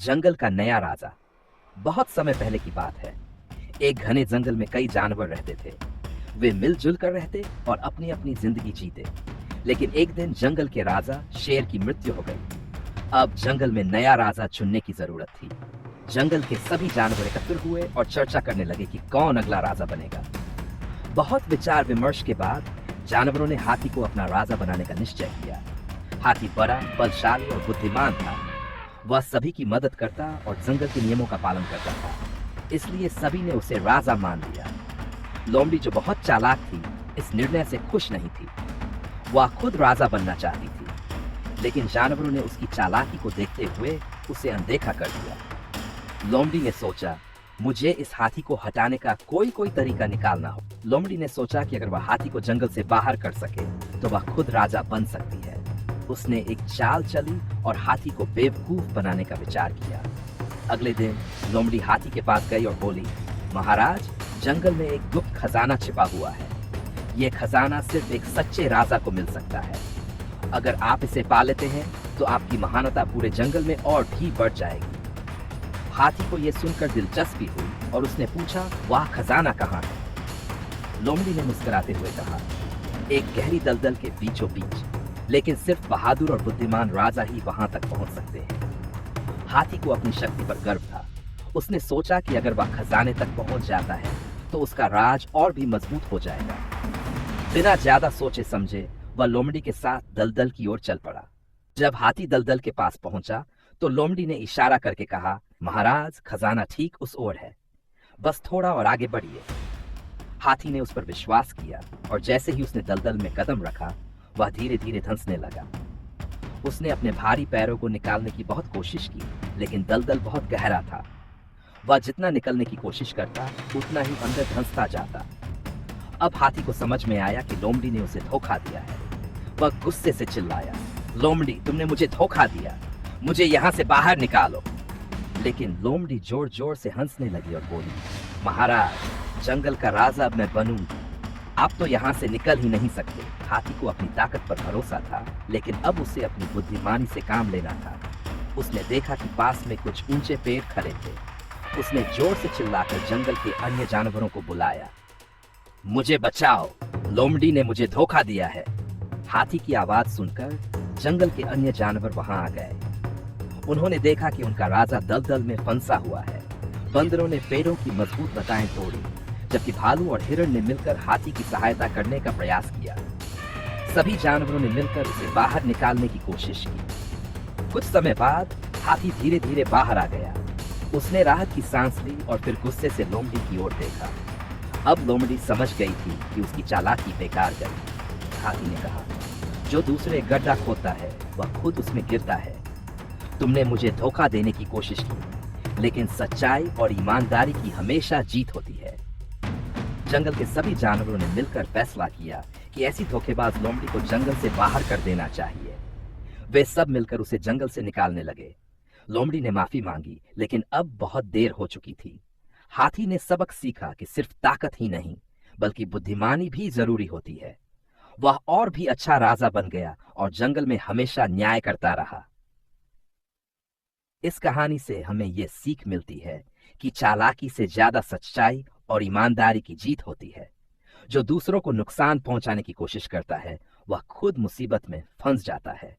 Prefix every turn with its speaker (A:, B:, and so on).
A: जंगल का नया राजा। बहुत समय पहले की बात है। एक घने जंगल में कई जानवर रहते थे। वे मिलजुल कर रहते और अपनी अपनी जिंदगी जीते। लेकिन एक दिन जंगल के राजा शेर की मृत्यु हो गई। अब जंगल में नया राजा चुनने की जरूरत थी। जंगल के सभी जानवर एकत्र हुए और चर्चा करने लगे कि कौन अगला राजा बनेगा। बहुत विचार विमर्श के बाद जानवरों ने हाथी को अपना राजा बनाने का निश्चय किया। हाथी बड़ा, बलशाली और बुद्धिमान था। वह सभी की मदद करता और जंगल के नियमों का पालन करता था, इसलिए सभी ने उसे राजा मान लिया। लोमड़ी, जो बहुत चालाक थी, इस निर्णय से खुश नहीं थी। वह खुद राजा बनना चाहती थी, लेकिन जानवरों ने उसकी चालाकी को देखते हुए उसे अनदेखा कर दिया। लोमड़ी ने सोचा, मुझे इस हाथी को हटाने का कोई तरीका निकालना हो। लोमड़ी ने सोचा कि अगर वह हाथी को जंगल से बाहर कर सके तो वह खुद राजा बन सकती है। उसने एक चाल चली और हाथी को बेवकूफ बनाने का विचार किया। अगले दिन लोमड़ी हाथी के पास गई और बोली, महाराज, जंगल में एक गुप्त खजाना छिपा हुआ है। यह खजाना सिर्फ एक सच्चे राजा को मिल सकता है। अगर आप इसे पा लेते हैं तो आपकी महानता पूरे जंगल में और भी बढ़ जाएगी। हाथी को यह सुनकर दिलचस्पी हुई और उसने पूछा, वह खजाना कहाँ है? लोमड़ी ने मुस्कुराते हुए कहा, एक गहरी दलदल के बीचों बीच, लेकिन सिर्फ बहादुर और बुद्धिमान राजा ही वहां तक पहुंच सकते हैं। हाथी को अपनी शक्ति पर गर्व था। उसने सोचा कि अगर वह खजाने तक पहुंच जाता है तो उसका राज और भी मजबूत हो जाएगा। बिना ज्यादा सोचे समझे वह लोमड़ी के साथ दलदल की ओर चल पड़ा। जब हाथी दलदल के पास पहुंचा तो लोमड़ी ने इशारा करके कहा, महाराज, खजाना ठीक उस ओर है, बस थोड़ा और आगे बढ़िए। हाथी ने उस पर विश्वास किया और जैसे ही उसने दलदल में कदम रखा, वह धीरे धीरे धंसने लगा। उसने अपने भारी पैरों को निकालने की बहुत कोशिश की, लेकिन दलदल बहुत गहरा था। वह जितना निकलने की कोशिश करता, उतना ही अंदर धंसता जाता। अब हाथी को समझ में आया कि लोमड़ी ने उसे धोखा दिया है। वह गुस्से से चिल्लाया, लोमड़ी, तुमने मुझे धोखा दिया, मुझे यहाँ से बाहर निकालो। लेकिन लोमड़ी जोर जोर से हंसने लगी और बोली, महाराज, जंगल का राजा अब मैं बनूंगी। आप तो यहाँ से निकल ही नहीं सकते। हाथी को अपनी ताकत पर भरोसा था, लेकिन अब उसे अपनी बुद्धिमानी से काम लेना था। उसने देखा कि पास में कुछ ऊंचे पेड़ खड़े थे। उसने जोर से चिल्लाकर जंगल के अन्य जानवरों को बुलाया, मुझे बचाओ, लोमड़ी ने मुझे धोखा दिया है। हाथी की आवाज सुनकर जंगल के अन्य जानवर वहां आ गए। उन्होंने देखा कि उनका राजा दलदल में फंसा हुआ है। बंदरों ने पेड़ों की मजबूत लताएं तोड़ी, जबकि भालू और हिरण ने मिलकर हाथी की सहायता करने का प्रयास किया। सभी जानवरों ने मिलकर उसे बाहर निकालने की कोशिश की। कुछ समय बाद हाथी धीरे धीरे बाहर आ गया। उसने राहत की सांस ली और फिर गुस्से से लोमड़ी की ओर देखा। अब लोमड़ी समझ गई थी कि उसकी चालाकी बेकार गई। हाथी ने कहा, जो दूसरे गड्ढा खोदता है वह खुद उसमें गिरता है। तुमने मुझे धोखा देने की कोशिश की, लेकिन सच्चाई और ईमानदारी की हमेशा जीत होती है। जंगल के सभी जानवरों ने मिलकर फैसला किया कि ऐसी धोखेबाज लोमड़ी को जंगल से बाहर कर देना चाहिए। वे सब मिलकर उसे जंगल से निकालने लगे। लोमड़ी ने माफी मांगी, लेकिन अब बहुत देर हो चुकी थी। हाथी ने सबक सीखा कि सिर्फ ताकत ही नहीं, बल्कि बुद्धिमानी भी जरूरी होती है। वह और भी अच्छा राजा बन गया और जंगल में हमेशा न्याय करता रहा। इस कहानी से हमें यह सीख मिलती है कि चालाकी से ज्यादा सच्चाई और ईमानदारी की जीत होती है। जो दूसरों को नुकसान पहुंचाने की कोशिश करता है, वह खुद मुसीबत में फंस जाता है।